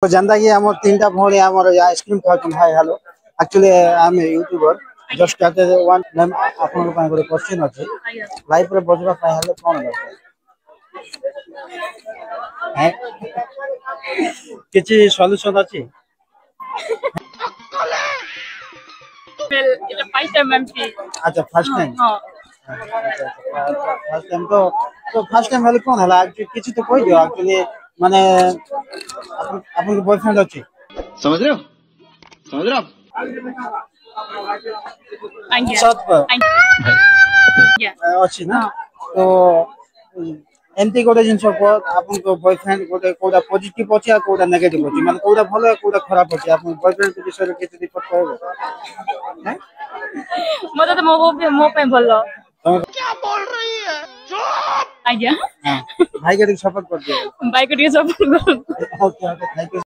तो जनता की आम तीन टा भौणी आम आइसक्रीम खाऊन hi hello actually I am YouTuber just started one ma'am आपन को गोटे क्वेश्चन अछि लाइफ रे बजवा पाए हेलो कोन दरकार है किछि सॉल्यूशन अछि এটা ফার্স্ট টাইম এমপি अच्छा फर्स्ट टाइम হ্যাঁ फर्स्ट टाइम तो फर्स्ट टाइम हेलो कोन हला किछि तो कहि दियो एक्चुअली माने आपन बॉयफ्रेंड अछि समझ रहे हो समझ रहे हो आप? আঙ্গিয়া साथ पर আঙ্গিয়া अच्छी ना तो एमती गोटे जिन आपन बॉयफ्रेंड गोटे कोडा पॉजिटिव अछि आ कोडा नेगेटिव अछि माने कोडा भलो कोडा खराब अछि आपन बॉयफ्रेंड के विषय रे किछ रिपोर्ट कहबो हैं মতে তো ମୋ ପାଇଁ ଭଲ क्या बोल रही है ଆଜ୍ଞା हां भाई के सपोर्ट कर दियो ବାଇକ ଟିକେ ସପୋର୍ଟ କର ओके ओके थैंक यू